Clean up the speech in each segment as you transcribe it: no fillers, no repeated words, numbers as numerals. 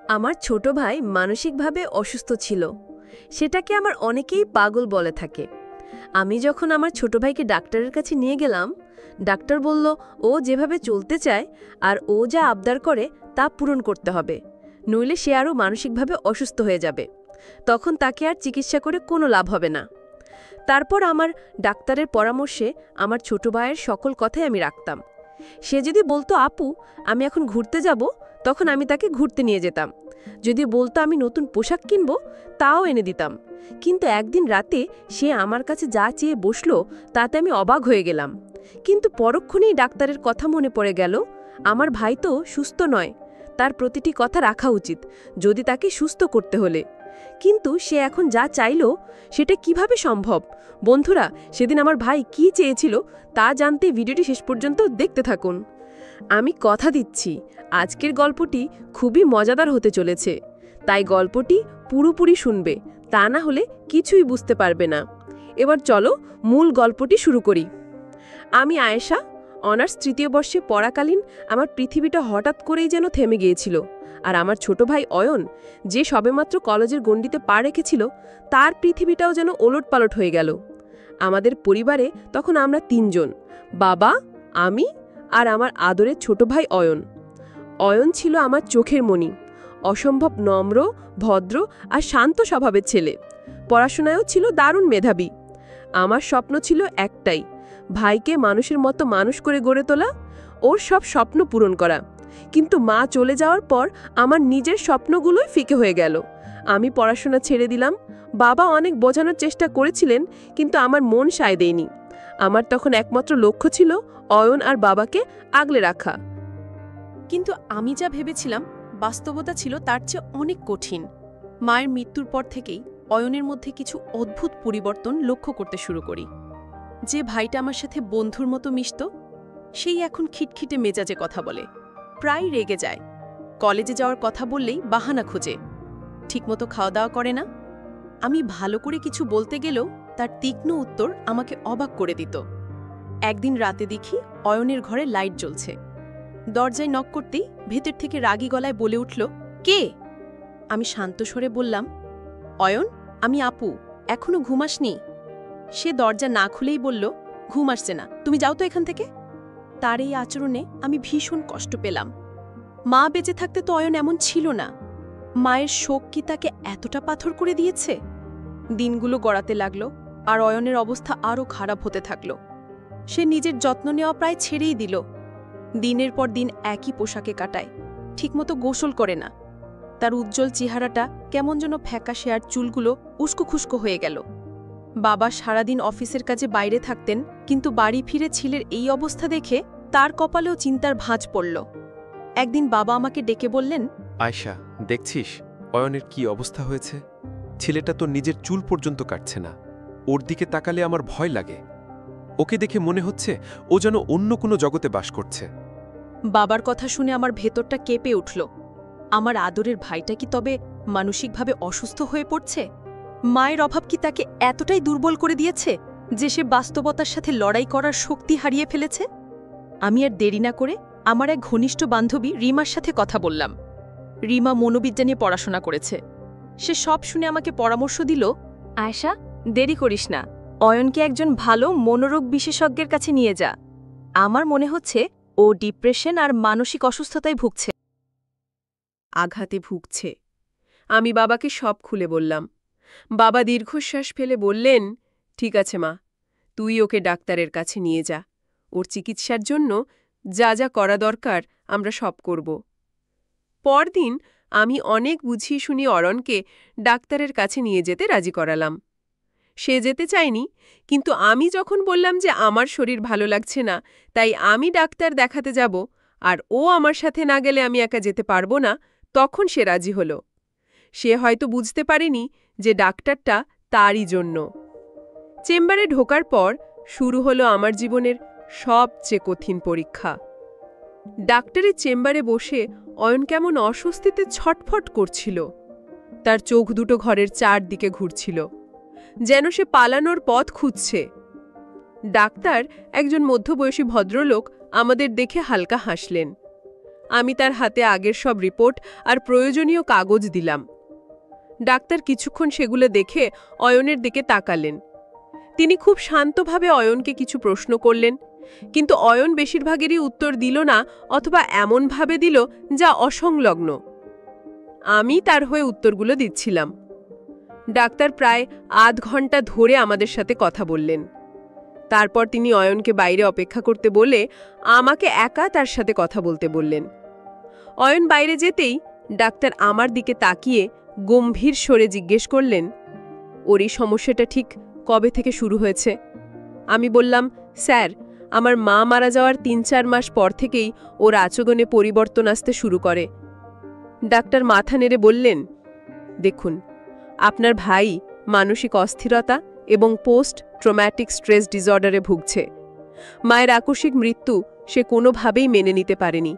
আমার ছোট ভাই মানসিকভাবে অসুস্থ ছিল। সেটাকে আমার অনেকেই পাগল বলে থাকে। আমি যখন আমার ছোট ভাইকে ডাক্তারের কাছে নিয়ে গেলাম, ডাক্তার বলল ও যেভাবে চলতে চায় আর ও যা আবদার করে তা পূরণ করতে হবে, নইলে সে আরও মানসিকভাবে অসুস্থ হয়ে যাবে। তখন তাকে আর চিকিৎসা করে কোনো লাভ হবে না। তারপর আমার ডাক্তারের পরামর্শে আমার ছোট ভাইয়ের সকল কথাই আমি রাখতাম। সে যদি বলতো আপু আমি এখন ঘুরতে যাব, তখন আমি তাকে ঘুরতে নিয়ে যেতাম। যদি বলতো আমি নতুন পোশাক কিনব, তাও এনে দিতাম। কিন্তু একদিন রাতে সে আমার কাছে যা চেয়ে বসলো তাতে আমি অবাক হয়ে গেলাম। কিন্তু পরক্ষণেই ডাক্তারের কথা মনে পড়ে গেল, আমার ভাই তো সুস্থ নয়, তার প্রতিটি কথা রাখা উচিত যদি তাকে সুস্থ করতে হলে। কিন্তু সে এখন যা চাইল সেটা কিভাবে সম্ভব? বন্ধুরা, সেদিন আমার ভাই কি চেয়েছিল তা জানতে ভিডিওটি শেষ পর্যন্ত দেখতে থাকুন। আমি কথা দিচ্ছি আজকের গল্পটি খুবই মজাদার হতে চলেছে, তাই গল্পটি পুরোপুরি শুনবে, তা না হলে কিছুই বুঝতে পারবে না। এবার চলো মূল গল্পটি শুরু করি। আমি আয়েশা, অনার্স তৃতীয় বর্ষে পড়াকালীন আমার পৃথিবীটা হঠাৎ করেই যেন থেমে গিয়েছিল। আর আমার ছোট ভাই অয়ন, যে সবেমাত্র কলেজের গণ্ডিতে পা রেখেছিল, তার পৃথিবীটাও যেন ওলটপালট হয়ে গেল। আমাদের পরিবারে তখন আমরা তিনজন, বাবা, আমি আর আমার আদরের ছোট ভাই অয়ন। অয়ন ছিল আমার চোখের মণি, অসম্ভব নম্র, ভদ্র আর শান্ত স্বভাবের ছেলে। পড়াশোনায়ও ছিল দারুণ মেধাবী। আমার স্বপ্ন ছিল একটাই, ভাইকে মানুষের মতো মানুষ করে গড়ে তোলা, ওর সব স্বপ্ন পূরণ করা। কিন্তু মা চলে যাওয়ার পর আমার নিজের স্বপ্নগুলোই ফিকে হয়ে গেল। আমি পড়াশোনা ছেড়ে দিলাম। বাবা অনেক বোঝানোর চেষ্টা করেছিলেন, কিন্তু আমার মন সায় দেয়নি। আমার তখন একমাত্র লক্ষ্য ছিল অয়ন আর বাবাকে আগলে রাখা। কিন্তু আমি যা ভেবেছিলাম বাস্তবতা ছিল তার চেয়ে অনেক কঠিন। মায়ের মৃত্যুর পর থেকেই অয়নের মধ্যে কিছু অদ্ভুত পরিবর্তন লক্ষ্য করতে শুরু করি। যে ভাইটা আমার সাথে বন্ধুর মতো মিশত, সেই এখন খিটখিটে মেজাজে কথা বলে, প্রায় রেগে যায়। কলেজে যাওয়ার কথা বললেই বাহানা খোঁজে, ঠিকমতো খাওয়া দাওয়া করে না। আমি ভালো করে কিছু বলতে গেলেও তার তীক্ষ্ণ উত্তর আমাকে অবাক করে দিত। একদিন রাতে দেখি অয়নের ঘরে লাইট জ্বলছে। দরজায় নক করতেই ভেতর থেকে রাগী গলায় বলে উঠল, কে? আমি শান্ত স্বরে বললাম, অয়ন, আমি আপু, এখনো ঘুমাসনি? সে দরজা না খুলেই বলল, ঘুম আসছে না, তুমি যাও তো এখান থেকে। তার এই আচরণে আমি ভীষণ কষ্ট পেলাম। মা বেঁচে থাকতে তো অয়ন এমন ছিল না। মায়ের শোক কি তাকে এতটা পাথর করে দিয়েছে? দিনগুলো গড়াতে লাগলো, আর অয়নের অবস্থা আরও খারাপ হতে থাকল। সে নিজের যত্ন নেওয়া প্রায় ছেড়েই দিল। দিনের পর দিন একই পোশাকে কাটায়, ঠিকমতো গোসল করে না। তার উজ্জ্বল চেহারাটা কেমন যেন ফ্যাকাশে, আর চুলগুলো উস্কো খুস্কো হয়ে গেল। বাবা সারাদিন অফিসের কাজে বাইরে থাকতেন, কিন্তু বাড়ি ফিরে ছেলের এই অবস্থা দেখে তার কপালেও চিন্তার ভাঁজ পড়ল। একদিন বাবা আমাকে ডেকে বললেন, আয়শা, দেখছিস অয়নের কি অবস্থা হয়েছে? ছেলেটা তো নিজের চুল পর্যন্ত কাটছে না। ওর দিকে তাকালে আমার ভয় লাগে। ওকে দেখে মনে হচ্ছে ও যেন অন্য কোনো জগতে বাস করছে। বাবার কথা শুনে আমার ভেতরটা কেঁপে উঠল। আমার আদরের ভাইটা কি তবে মানসিকভাবে অসুস্থ হয়ে পড়ছে? মায়ের অভাব কি তাকে এতটাই দুর্বল করে দিয়েছে যে সে বাস্তবতার সাথে লড়াই করার শক্তি হারিয়ে ফেলেছে? আমি আর দেরি না করে আমার এক ঘনিষ্ঠ বান্ধবী রিমার সাথে কথা বললাম। রিমা মনোবিজ্ঞান নিয়ে পড়াশোনা করেছে। সে সব শুনে আমাকে পরামর্শ দিল, আয়েশা, দেরি করিস না, অয়নকে একজন ভালো মনোরোগ বিশেষজ্ঞের কাছে নিয়ে যা। আমার মনে হচ্ছে ও ডিপ্রেশন আর মানসিক অসুস্থতায় ভুগছে। আঘাতে ভুগছে। আমি বাবাকে সব খুলে বললাম। বাবা দীর্ঘশ্বাস ফেলে বললেন, ঠিক আছে মা, তুই ওকে ডাক্তারের কাছে নিয়ে যা। ওর চিকিৎসার জন্য যা যা করা দরকার আমরা সব করব। পরদিন আমি অনেক বুঝিয়ে শুনিয়ে অরণকে ডাক্তারের কাছে নিয়ে যেতে রাজি করালাম। সে যেতে চায়নি, কিন্তু আমি যখন বললাম যে আমার শরীর ভালো লাগছে না, তাই আমি ডাক্তার দেখাতে যাব আর ও আমার সাথে না গেলে আমি একা যেতে পারবো না, তখন সে রাজি হল। সে হয়তো বুঝতে পারেনি যে ডাক্তারটা তারই জন্য। চেম্বারে ঢোকার পর শুরু হলো আমার জীবনের সবচেয়ে কঠিন পরীক্ষা। ডাক্তারের চেম্বারে বসে অয়ন কেমন অস্বস্তিতে ছটফট করছিল। তার চোখ দুটো ঘরের চারদিকে ঘুরছিল, যেন সে পালানোর পথ খুঁজছে। ডাক্তার, একজন মধ্যবয়সী ভদ্রলোক, আমাদের দেখে হালকা হাসলেন। আমি তার হাতে আগের সব রিপোর্ট আর প্রয়োজনীয় কাগজ দিলাম। ডাক্তার কিছুক্ষণ সেগুলো দেখে অয়নের দিকে তাকালেন। তিনি খুব শান্তভাবে অয়নকে কিছু প্রশ্ন করলেন, কিন্তু অয়ন বেশিরভাগেরই উত্তর দিল না, অথবা এমনভাবে দিল যা অসংলগ্ন। আমি তার হয়ে উত্তরগুলো দিচ্ছিলাম। ডাক্তার প্রায় আধ ঘন্টা ধরে আমাদের সাথে কথা বললেন। তারপর তিনি অয়নকে বাইরে অপেক্ষা করতে বলে আমাকে একা তার সাথে কথা বলতে বললেন। অয়ন বাইরে যেতেই ডাক্তার আমার দিকে তাকিয়ে গম্ভীর স্বরে জিজ্ঞেস করলেন, ওর এই সমস্যাটা ঠিক কবে থেকে শুরু হয়েছে? আমি বললাম, স্যার, আমার মা মারা যাওয়ার ৩-৪ মাস পর থেকেই ওর আচরণে পরিবর্তন আসতে শুরু করে। ডাক্তার মাথা নেড়ে বললেন, দেখুন, আপনার ভাই মানসিক অস্থিরতা এবং পোস্ট ট্রমাটিক স্ট্রেস ডিসঅর্ডারে ভুগছে। মায়ের আকস্মিক মৃত্যু সে কোনোভাবেই মেনে নিতে পারেনি।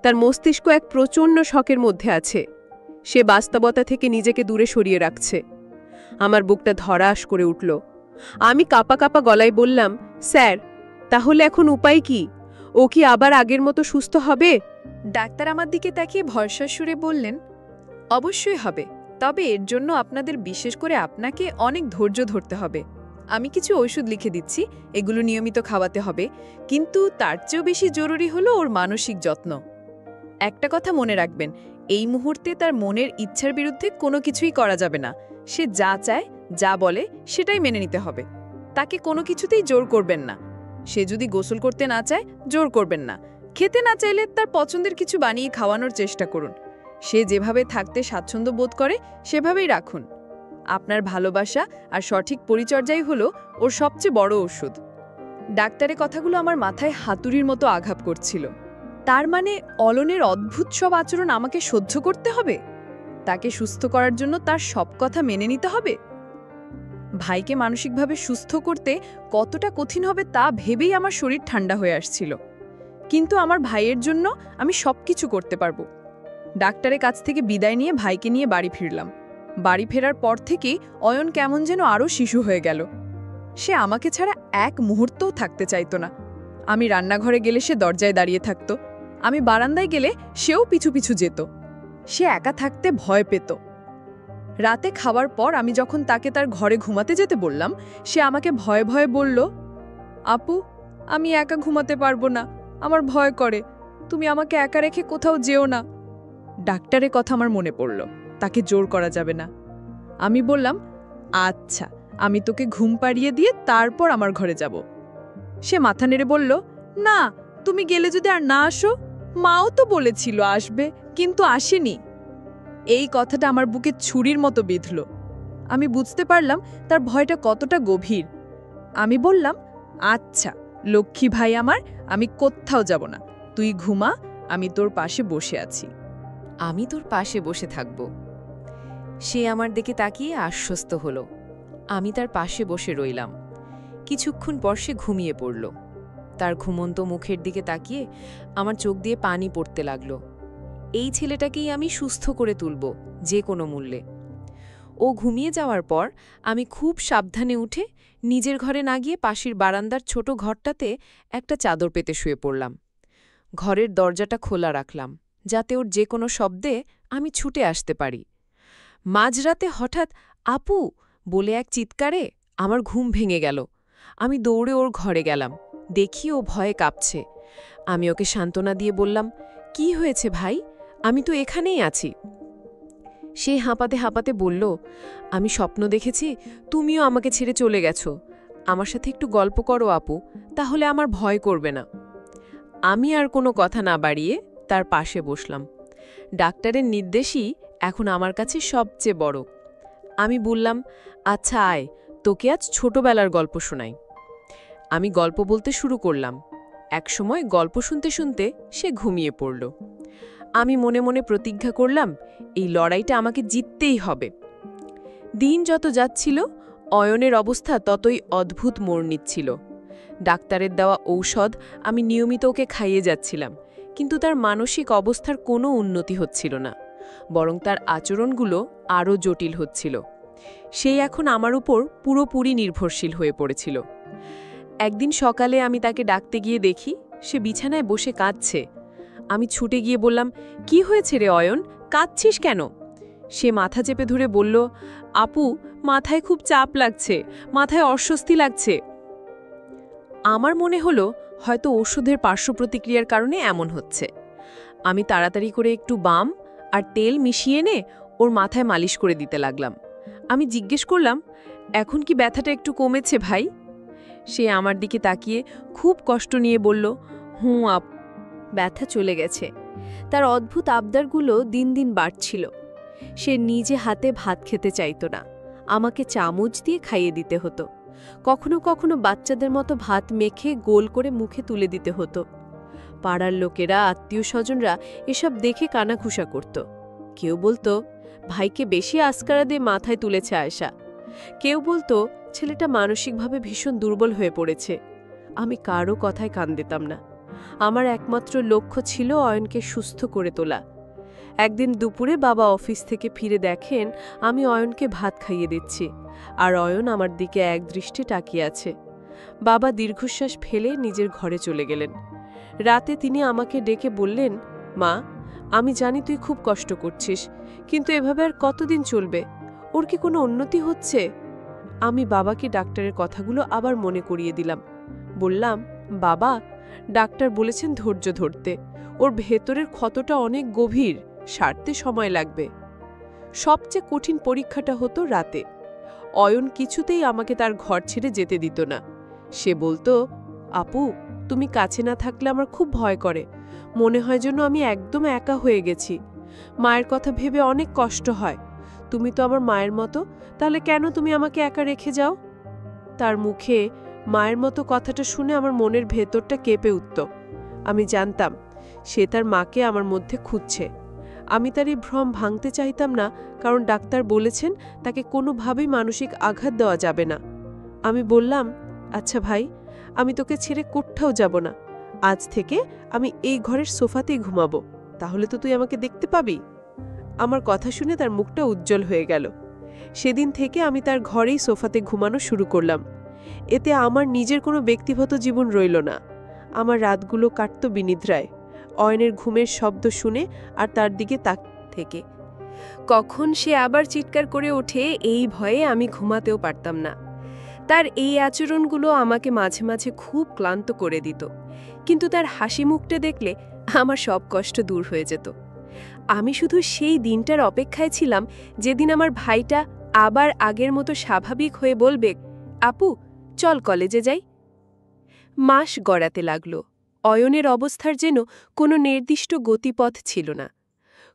তার মস্তিষ্ক এক প্রচণ্ড শকের মধ্যে আছে। সে বাস্তবতা থেকে নিজেকে দূরে সরিয়ে রাখছে। আমার বুকটা ধড়াস করে উঠল। আমি কাঁপা কাঁপা গলায় বললাম, স্যার, তাহলে এখন উপায় কি? ও কি আবার আগের মতো সুস্থ হবে? ডাক্তার আমার দিকে তাকিয়ে ভরসার সুরে বললেন, অবশ্যই হবে, তবে এর জন্য আপনাদের, বিশেষ করে আপনাকে, অনেক ধৈর্য ধরতে হবে। আমি কিছু ওষুধ লিখে দিচ্ছি, এগুলো নিয়মিত খাওয়াতে হবে, কিন্তু তার চেয়েও বেশি জরুরি হলো ওর মানসিক যত্ন। একটা কথা মনে রাখবেন, এই মুহূর্তে তার মনের ইচ্ছার বিরুদ্ধে কোনো কিছুই করা যাবে না। সে যা চায়, যা বলে, সেটাই মেনে নিতে হবে। তাকে কোনো কিছুতেই জোর করবেন না। সে যদি গোসল করতে না চায়, জোর করবেন না। খেতে না চাইলে তার পছন্দের কিছু বানিয়ে খাওয়ানোর চেষ্টা করুন। সে যেভাবে থাকতে স্বাচ্ছন্দ্য বোধ করে সেভাবেই রাখুন। আপনার ভালোবাসা আর সঠিক পরিচর্যাই হলো ওর সবচেয়ে বড় ওষুধ। ডাক্তারের কথাগুলো আমার মাথায় হাতুড়ির মতো আঘাত করছিল। তার মানে অয়নের অদ্ভুত সব আচরণ আমাকে সহ্য করতে হবে? তাকে সুস্থ করার জন্য তার সব কথা মেনে নিতে হবে? ভাইকে মানসিকভাবে সুস্থ করতে কতটা কঠিন হবে তা ভেবেই আমার শরীর ঠান্ডা হয়ে আসছিল। কিন্তু আমার ভাইয়ের জন্য আমি সবকিছু করতে পারবো। ডাক্তারের কাছ থেকে বিদায় নিয়ে ভাইকে নিয়ে বাড়ি ফিরলাম। বাড়ি ফেরার পর থেকেই অয়ন কেমন যেন আরও শিশু হয়ে গেল। সে আমাকে ছাড়া এক মুহূর্তও থাকতে চাইতো না। আমি রান্নাঘরে গেলে সে দরজায় দাঁড়িয়ে থাকত। আমি বারান্দায় গেলে সেও পিছু পিছু যেত। সে একা থাকতে ভয় পেত। রাতে খাওয়ার পর আমি যখন তাকে তার ঘরে ঘুমাতে যেতে বললাম, সে আমাকে ভয়ে ভয়ে বলল, আপু, আমি একা ঘুমাতে পারবো না, আমার ভয় করে, তুমি আমাকে একা রেখে কোথাও যেও না। ডাক্তারের কথা আমার মনে পড়ল, তাকে জোর করা যাবে না। আমি বললাম, আচ্ছা, আমি তোকে ঘুম পাড়িয়ে দিয়ে তারপর আমার ঘরে যাব। সে মাথা নেড়ে বলল, না, তুমি গেলে যদি আর না আসো, মাও তো বলেছিল আসবে, কিন্তু আসেনি। এই কথাটা আমার বুকে ছুরির মতো বিঁধল। আমি বুঝতে পারলাম তার ভয়টা কতটা গভীর। আমি বললাম, আচ্ছা লক্ষ্মী ভাই আমার, আমি কোথাও যাব না, তুই ঘুমা, আমি তোর পাশে বসে আছি। আমি তোর পাশে বসে থাকব। সে আমার দিকে তাকিয়ে আশ্বস্ত হলো। আমি তার পাশে বসে রইলাম। কিছুক্ষণ পর সে ঘুমিয়ে পড়ল। তার ঘুমন্ত মুখের দিকে তাকিয়ে আমার চোখ দিয়ে পানি পড়তে লাগল। এই ছেলেটাকেই আমি সুস্থ করে তুলব যে কোনো মূল্যে। ও ঘুমিয়ে যাওয়ার পর আমি খুব সাবধানে উঠে নিজের ঘরে না গিয়ে পাশের বারান্দার ছোট ঘরটাতে একটা চাদর পেতে শুয়ে পড়লাম। ঘরের দরজাটা খোলা রাখলাম, যাতে ওর যে কোনো শব্দে আমি ছুটে আসতে পারি। মাঝরাতে হঠাৎ আপু বলে এক চিৎকারে আমার ঘুম ভেঙে গেল। আমি দৌড়ে ওর ঘরে গেলাম। দেখি ও ভয়ে কাঁপছে। আমি ওকে সান্ত্বনা দিয়ে বললাম, কি হয়েছে ভাই? আমি তো এখানেই আছি। সে হাঁপাতে হাঁপাতে বলল, আমি স্বপ্ন দেখেছি তুমিও আমাকে ছেড়ে চলে গেছো। আমার সাথে একটু গল্প করো আপু, তাহলে আমার ভয় করবে না। আমি আর কোনো কথা না বাড়িয়ে তার পাশে বসলাম। ডাক্তারের নির্দেশই এখন আমার কাছে সবচেয়ে বড়। আমি বললাম, আচ্ছা আয়, তোকে আজ ছোটবেলার গল্প শোনাই। আমি গল্প বলতে শুরু করলাম। একসময় গল্প শুনতে শুনতে সে ঘুমিয়ে পড়ল। আমি মনে মনে প্রতিজ্ঞা করলাম, এই লড়াইটা আমাকে জিততেই হবে। দিন যত যাচ্ছিল, অয়নের অবস্থা ততই অদ্ভুত মোড় নিচ্ছিল। ডাক্তারের দেওয়া ঔষধ আমি নিয়মিত ওকে খাইয়ে যাচ্ছিলাম, কিন্তু তার মানসিক অবস্থার কোনো উন্নতি হচ্ছিল না, বরং তার আচরণগুলো আরও জটিল হচ্ছিল। সে এখন আমার উপর পুরোপুরি নির্ভরশীল হয়ে পড়েছিল। একদিন সকালে আমি তাকে ডাকতে গিয়ে দেখি সে বিছানায় বসে কাঁদছে। আমি ছুটে গিয়ে বললাম, কি হয়েছে রে অয়ন, কাঁদছিস কেন? সে মাথা চেপে ধরে বলল, আপু, মাথায় খুব চাপ লাগছে, মাথায় অস্বস্তি লাগছে। আমার মনে হলো হয়তো ওষুধের পার্শ্বপ্রতিক্রিয়ার কারণে এমন হচ্ছে। আমি তাড়াতাড়ি করে একটু বাম আর তেল মিশিয়ে এনে ওর মাথায় মালিশ করে দিতে লাগলাম। আমি জিজ্ঞেস করলাম, এখন কি ব্যথাটা একটু কমেছে ভাই? সে আমার দিকে তাকিয়ে খুব কষ্ট নিয়ে বলল, ব্যথা চলে গেছে। তার অদ্ভুত আবদারগুলো দিন দিন বাড়ছিল। সে নিজে হাতে ভাত খেতে চাইত না, আমাকে চামচ দিয়ে খাইয়ে দিতে হতো। কখনো কখনো বাচ্চাদের মতো ভাত মেখে গোল করে মুখে তুলে দিতে হতো। পাড়ার লোকেরা, আত্মীয় স্বজনরা এসব দেখে কানাঘুষা করত। কেউ বলতো, ভাইকে বেশি আস্কারা দিয়ে মাথায় তুলেছে আয়শা। কেউ বলতো, ছেলেটা মানসিকভাবে ভীষণ দুর্বল হয়ে পড়েছে। আমি কারও কথায় কান দিতাম না। আমার একমাত্র লক্ষ্য ছিল অয়নকে সুস্থ করে তোলা। একদিন দুপুরে বাবা অফিস থেকে ফিরে দেখেন আমি অয়নকে ভাত খাইয়ে দিচ্ছি, আর অয়ন আমার দিকে একদৃষ্টে তাকিয়ে আছে। বাবা দীর্ঘশ্বাস ফেলে নিজের ঘরে চলে গেলেন। রাতে তিনি আমাকে ডেকে বললেন, মা, আমি জানি তুই খুব কষ্ট করছিস, কিন্তু এভাবে আর কতদিন চলবে? ওর কি কোনো উন্নতি হচ্ছে? আমি বাবাকে ডাক্তারের কথাগুলো আবার মনে করিয়ে দিলাম। বললাম, বাবা, ডাক্তার বলেছেন ধৈর্য ধরতে। ওর ভেতরের ক্ষতটা অনেক গভীর, সারতে সময় লাগবে। সবচেয়ে কঠিন পরীক্ষাটা হতো রাতে। অয়ন কিছুতেই আমাকে তার ঘর ছেড়ে যেতে দিত না। সে বলতো, আপু, তুমি কাছে না থাকলে আমার খুব ভয় করে। মনে হয় যেন আমি একদম একা হয়ে গেছি। মায়ের কথা ভেবে অনেক কষ্ট হয়। তুমি তো আমার মায়ের মতো, তাহলে কেন তুমি আমাকে একা রেখে যাও? তার মুখে মায়ের মতো কথাটা শুনে আমার মনের ভেতরটা কেঁপে উঠত। আমি জানতাম সে তার মাকে আমার মধ্যে খুঁজছে। আমি তার এই ভ্রম ভাঙতে চাইতাম না, কারণ ডাক্তার বলেছেন তাকে কোনোভাবেই মানসিক আঘাত দেওয়া যাবে না। আমি বললাম, আচ্ছা ভাই, আমি তোকে ছেড়ে কোথাও যাব না। আজ থেকে আমি এই ঘরের সোফাতেই ঘুমাবো, তাহলে তো তুই আমাকে দেখতে পাবি। আমার কথা শুনে তার মুখটা উজ্জ্বল হয়ে গেল। সেদিন থেকে আমি তার ঘরেই সোফাতে ঘুমানো শুরু করলাম। এতে আমার নিজের কোনো ব্যক্তিগত জীবন রইল না। আমার রাতগুলো কাটত বিনিদ্রায়, অয়নের ঘুমের শব্দ শুনে আর তার দিকে তাক থেকে। কখন সে আবার চিৎকার করে ওঠে এই ভয়ে আমি ঘুমাতেও পারতাম না। তার এই আচরণগুলো আমাকে মাঝে মাঝে খুব ক্লান্ত করে দিত, কিন্তু তার হাসি মুখটা দেখলে আমার সব কষ্ট দূর হয়ে যেত। আমি শুধু সেই দিনটার অপেক্ষায় ছিলাম যেদিন আমার ভাইটা আবার আগের মতো স্বাভাবিক হয়ে বলবে, আপু, চল কলেজে যাই। মাস গড়াতে লাগল। অয়নের অবস্থার যেন কোনো নির্দিষ্ট গতিপথ ছিল না।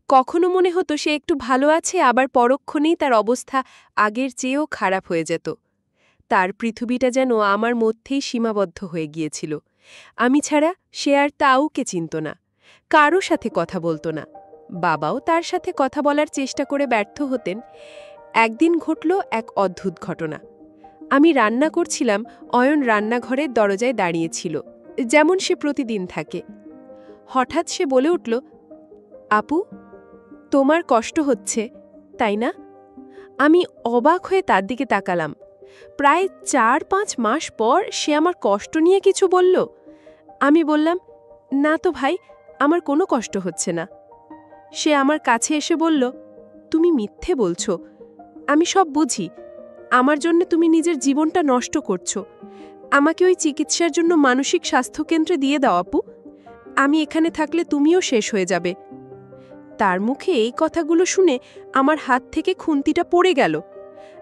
কখনো মনে হতো সে একটু ভালো আছে, আবার পরক্ষণেই তার অবস্থা আগের চেয়েও খারাপ হয়ে যেত। তার পৃথিবীটা যেন আমার মধ্যেই সীমাবদ্ধ হয়ে গিয়েছিল। আমি ছাড়া সে আর তাউকে চিনত না, কারও সাথে কথা বলতো না। বাবাও তার সাথে কথা বলার চেষ্টা করে ব্যর্থ হতেন। একদিন ঘটল এক অদ্ভুত ঘটনা। আমি রান্না করছিলাম, অয়ন রান্নাঘরের দরজায় দাঁড়িয়েছিল, যেমন সে প্রতিদিন থাকে। হঠাৎ সে বলে উঠল, আপু, তোমার কষ্ট হচ্ছে, তাই না? আমি অবাক হয়ে তার দিকে তাকালাম। প্রায় 4-5 মাস পর সে আমার কষ্ট নিয়ে কিছু বলল। আমি বললাম, না তো ভাই, আমার কোনো কষ্ট হচ্ছে না। সে আমার কাছে এসে বলল, তুমি মিথ্যে বলছো, আমি সব বুঝি। আমার জন্য তুমি নিজের জীবনটা নষ্ট করছো। আমাকে ওই চিকিৎসার জন্য মানসিক স্বাস্থ্যকেন্দ্রে দিয়ে দাও আপু। আমি এখানে থাকলে তুমিও শেষ হয়ে যাবে। তার মুখে এই কথাগুলো শুনে আমার হাত থেকে খুন্তিটা পড়ে গেল।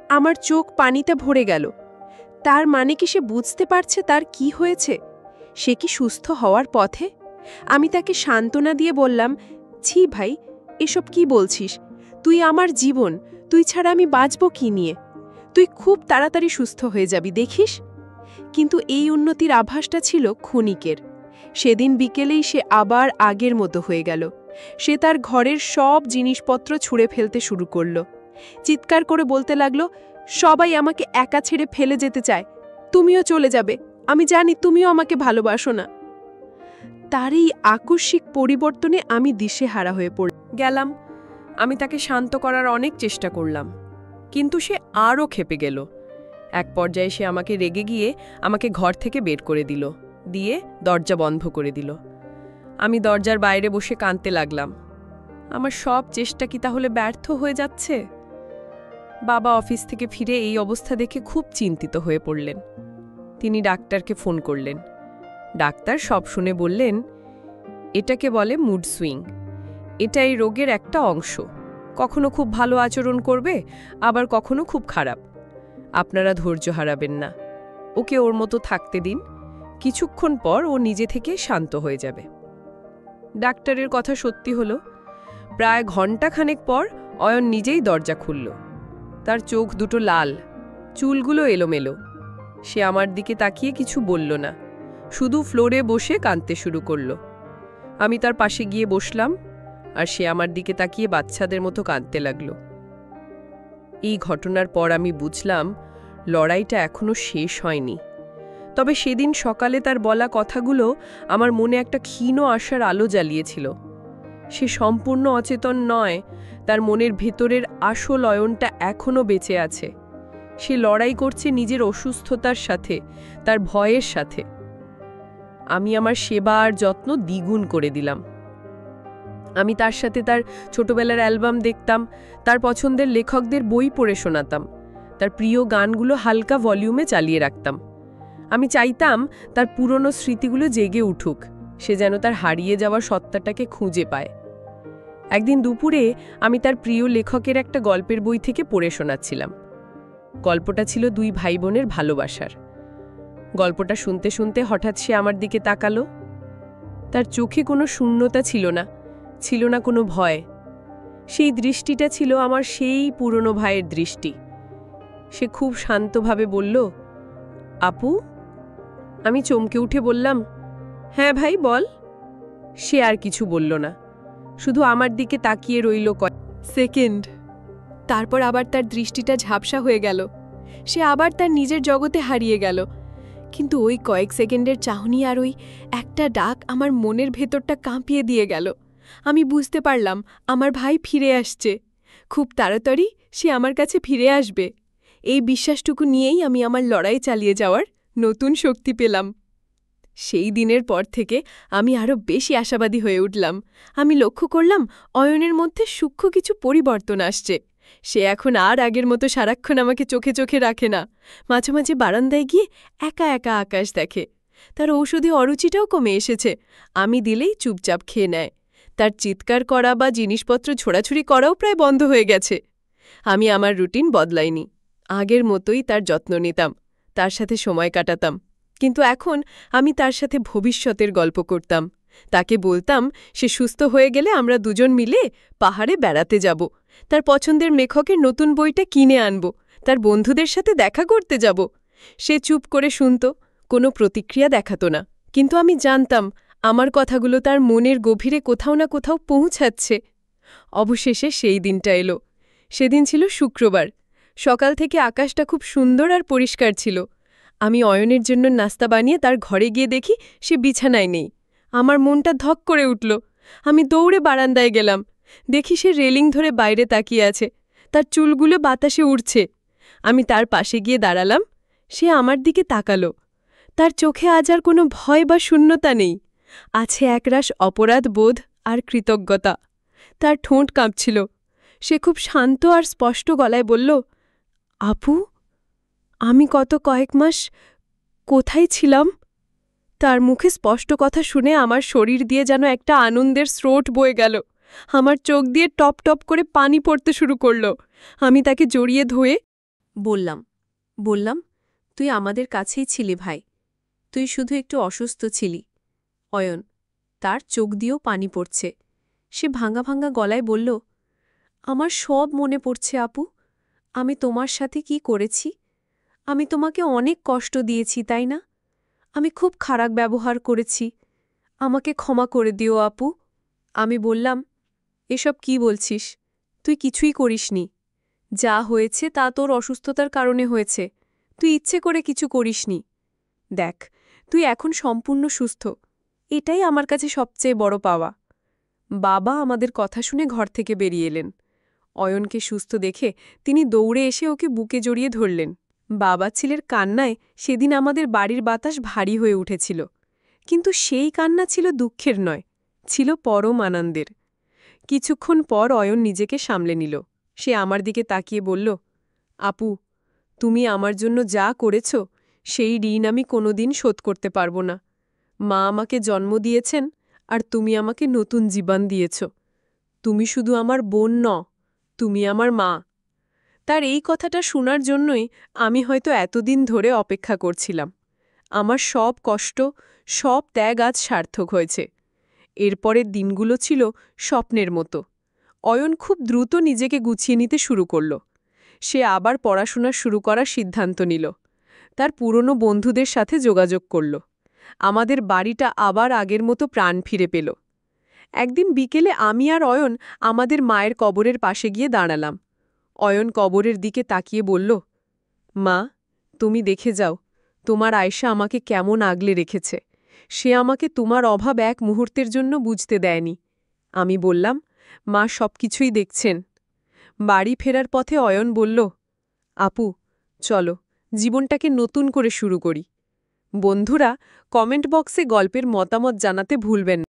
আমার চোখ পানিতে ভরে গেল। তার মানে কি সে বুঝতে পারছে তার কি হয়েছে? সে কি সুস্থ হওয়ার পথে? আমি তাকে সান্ত্বনা দিয়ে বললাম, ছি ভাই, এসব কি বলছিস? তুই আমার জীবন, তুই ছাড়া আমি বাঁচব কি নিয়ে? তুই খুব তাড়াতাড়ি সুস্থ হয়ে যাবি, দেখিস। কিন্তু এই উন্নতির আভাসটা ছিল ক্ষণিকের। সেদিন বিকেলেই সে আবার আগের মতো হয়ে গেল। সে তার ঘরের সব জিনিসপত্র ছুঁড়ে ফেলতে শুরু করল। চিৎকার করে বলতে লাগলো, সবাই আমাকে একা ছেড়ে ফেলে যেতে চায়, তুমিও চলে যাবে, আমি জানি তুমিও আমাকে ভালোবাসো না। তার এই আকস্মিক পরিবর্তনে আমি দিশেহারা হয়ে গেলাম। আমি তাকে শান্ত করার অনেক চেষ্টা করলাম, কিন্তু সে আরও ক্ষেপে গেল। এক পর্যায়ে সে আমাকে রেগে গিয়ে আমাকে ঘর থেকে বের করে দিল, দিয়ে দরজা বন্ধ করে দিল। আমি দরজার বাইরে বসে কাঁদতে লাগলাম। আমার সব চেষ্টা কি তাহলে ব্যর্থ হয়ে যাচ্ছে? বাবা অফিস থেকে ফিরে এই অবস্থা দেখে খুব চিন্তিত হয়ে পড়লেন। তিনি ডাক্তারকে ফোন করলেন। ডাক্তার সব শুনে বললেন, এটাকে বলে মুড সুইং। এটা এই রোগের একটা অংশ। কখনো খুব ভালো আচরণ করবে, আবার কখনো খুব খারাপ। আপনারা ধৈর্য হারাবেন না, ওকে ওর মতো থাকতে দিন। কিছুক্ষণ পর ও নিজে থেকে শান্ত হয়ে যাবে। ডাক্তারের কথা সত্যি হলো। প্রায় ঘণ্টাখানেক পর অয়ন নিজেই দরজা খুলল। তার চোখ দুটো লাল, চুলগুলো এলোমেলো। সে আমার দিকে তাকিয়ে কিছু বলল না, শুধু ফ্লোরে বসে কাঁদতে শুরু করল। আমি তার পাশে গিয়ে বসলাম, আর সে আমার দিকে তাকিয়ে বাচ্চাদের মতো কাঁদতে লাগল। এই ঘটনার পর আমি বুঝলাম লড়াইটা এখনো শেষ হয়নি। তবে সেদিন সকালে তার বলা কথাগুলো আমার মনে একটা ক্ষীণ আশার আলো জ্বালিয়েছিল। সে সম্পূর্ণ অচেতন নয়, তার মনের ভেতরের আসল অয়নটা এখনও বেঁচে আছে। সে লড়াই করছে নিজের অসুস্থতার সাথে, তার ভয়ের সাথে। আমি আমার সেবা আর যত্ন দ্বিগুণ করে দিলাম। আমি তার সাথে তার ছোটবেলার অ্যালবাম দেখতাম, তার পছন্দের লেখকদের বই পড়ে শোনাতাম, তার প্রিয় গানগুলো হালকা ভলিউমে চালিয়ে রাখতাম। আমি চাইতাম তার পুরনো স্মৃতিগুলো জেগে উঠুক, সে যেন তার হারিয়ে যাওয়া সত্তাটাকে খুঁজে পায়। একদিন দুপুরে আমি তার প্রিয় লেখকের একটা গল্পের বই থেকে পড়ে শোনাচ্ছিলাম। গল্পটা ছিল দুই ভাই বোনের ভালোবাসার। গল্পটা শুনতে শুনতে হঠাৎ সে আমার দিকে তাকালো। তার চোখে কোনো শূন্যতা ছিল না, ছিল না কোনো ভয়। সেই দৃষ্টিটা ছিল আমার সেই পুরনো ভাইয়ের দৃষ্টি। সে খুব শান্তভাবে বলল, আপু। আমি চমকে উঠে বললাম, হ্যাঁ ভাই বল। সে আর কিছু বলল না, শুধু আমার দিকে তাকিয়ে রইল কয়েক সেকেন্ড। তারপর আবার তার দৃষ্টিটা ঝাপসা হয়ে গেল। সে আবার তার নিজের জগতে হারিয়ে গেল। কিন্তু ওই কয়েক সেকেন্ডের চাহনি আর ওই একটা ডাক আমার মনের ভেতরটা কাঁপিয়ে দিয়ে গেল। আমি বুঝতে পারলাম আমার ভাই ফিরে আসছে। খুব তাড়াতাড়ি সে আমার কাছে ফিরে আসবে। এই বিশ্বাসটুকু নিয়েই আমি আমার লড়াই চালিয়ে যাওয়ার নতুন শক্তি পেলাম। সেই দিনের পর থেকে আমি আরও বেশি আশাবাদী হয়ে উঠলাম। আমি লক্ষ্য করলাম অয়নের মধ্যে সূক্ষ্ম কিছু পরিবর্তন আসছে। সে এখন আর আগের মতো সারাক্ষণ আমাকে চোখে চোখে রাখে না। মাঝে মাঝে বারান্দায় গিয়ে একা একা আকাশ দেখে। তার ঔষধি অরুচিটাও কমে এসেছে। আমি দিলেই চুপচাপ খেয়ে নেয়। তার চিৎকার করা বা জিনিসপত্র ছোড়াছুড়ি করাও প্রায় বন্ধ হয়ে গেছে। আমি আমার রুটিন বদলাইনি। আগের মতোই তার যত্ন নিতাম, তার সাথে সময় কাটাতাম। কিন্তু এখন আমি তার সাথে ভবিষ্যতের গল্প করতাম। তাকে বলতাম সে সুস্থ হয়ে গেলে আমরা দুজন মিলে পাহাড়ে বেড়াতে যাব, তার পছন্দের লেখকের নতুন বইটা কিনে আনব, তার বন্ধুদের সাথে দেখা করতে যাব। সে চুপ করে শুনত, কোনো প্রতিক্রিয়া দেখাত না। কিন্তু আমি জানতাম আমার কথাগুলো তার মনের গভীরে কোথাও না কোথাও পৌঁছাচ্ছে। অবশেষে সেই দিনটা এলো। সেদিন ছিল শুক্রবার। সকাল থেকে আকাশটা খুব সুন্দর আর পরিষ্কার ছিল। আমি অয়নের জন্য নাস্তা বানিয়ে তার ঘরে গিয়ে দেখি সে বিছানায় নেই। আমার মনটা ধক করে উঠল। আমি দৌড়ে বারান্দায় গেলাম। দেখি সে রেলিং ধরে বাইরে তাকিয়ে আছে, তার চুলগুলো বাতাসে উড়ছে। আমি তার পাশে গিয়ে দাঁড়ালাম। সে আমার দিকে তাকালো। তার চোখে আজ আর কোনো ভয় বা শূন্যতা নেই, আছে একরাশ অপরাধ বোধ আর কৃতজ্ঞতা। তার ঠোঁট কাঁপছিল। সে খুব শান্ত আর স্পষ্ট গলায় বলল, আপু, আমি গত কয়েক মাস কোথায় ছিলাম? তার মুখে স্পষ্ট কথা শুনে আমার শরীর দিয়ে যেন একটা আনন্দের স্রোত বয়ে গেল। আমার চোখ দিয়ে টপ টপ করে পানি পড়তে শুরু করল। আমি তাকে জড়িয়ে ধরে বললাম, তুই আমাদের কাছেই ছিলি ভাই, তুই শুধু একটু অসুস্থ ছিলি। অয়ন, তার চোখ দিয়েও পানি পড়ছে। সে ভাঙা ভাঙা গলায় বলল, আমার সব মনে পড়ছে আপু। আমি তোমার সাথে কি করেছি? আমি তোমাকে অনেক কষ্ট দিয়েছি, তাই না? আমি খুব খারাপ ব্যবহার করেছি। আমাকে ক্ষমা করে দিও আপু। আমি বললাম, এসব কি বলছিস? তুই কিছুই করিসনি। যা হয়েছে তা তোর অসুস্থতার কারণে হয়েছে। তুই ইচ্ছে করে কিছু করিসনি। দেখ, তুই এখন সম্পূর্ণ সুস্থ। এটাই আমার কাছে সবচেয়ে বড় পাওয়া। বাবা আমাদের কথা শুনে ঘর থেকে বেরিয়ে এলেন। অয়নকে সুস্থ দেখে তিনি দৌড়ে এসে ওকে বুকে জড়িয়ে ধরলেন। বাবা ছেলের কান্নায় সেদিন আমাদের বাড়ির বাতাস ভারী হয়ে উঠেছিল। কিন্তু সেই কান্না ছিল দুঃখের নয়, ছিল পরম আনন্দের। কিছুক্ষণ পর অয়ন নিজেকে সামলে নিল। সে আমার দিকে তাকিয়ে বলল, আপু, তুমি আমার জন্য যা করেছ সেই ঋণ আমি কোনোদিন শোধ করতে পারব না। মা আমাকে জন্ম দিয়েছেন, আর তুমি আমাকে নতুন জীবন দিয়েছ। তুমি শুধু আমার বোন ন, তুমি আমার মা। তার এই কথাটা শোনার জন্যই আমি হয়তো এতদিন ধরে অপেক্ষা করছিলাম। আমার সব কষ্ট, সব ত্যাগ আজ সার্থক হয়েছে। এরপরের দিনগুলো ছিল স্বপ্নের মতো। অয়ন খুব দ্রুত নিজেকে গুছিয়ে নিতে শুরু করল। সে আবার পড়াশোনা শুরু করার সিদ্ধান্ত নিল। তার পুরনো বন্ধুদের সাথে যোগাযোগ করল। আমাদের বাড়িটা আবার আগের মতো প্রাণ ফিরে পেল। একদিন বিকেলে আমি আর অয়ন আমাদের মায়ের কবরের পাশে গিয়ে দাঁড়ালাম। অয়ন কবরের দিকে তাকিয়ে বলল, মা, তুমি দেখে যাও তোমার আয়েশা আমাকে কেমন আগলে রেখেছে। সে আমাকে তোমার অভাব এক মুহূর্তের জন্য বুঝতে দেয়নি। আমি বললাম, মা সবকিছুই দেখছেন। বাড়ি ফেরার পথে অয়ন বলল, আপু, চলো জীবনটাকে নতুন করে শুরু করি। বন্ধুরা, কমেন্ট বক্সে গল্পের মতামত জানাতে ভুলবেন না।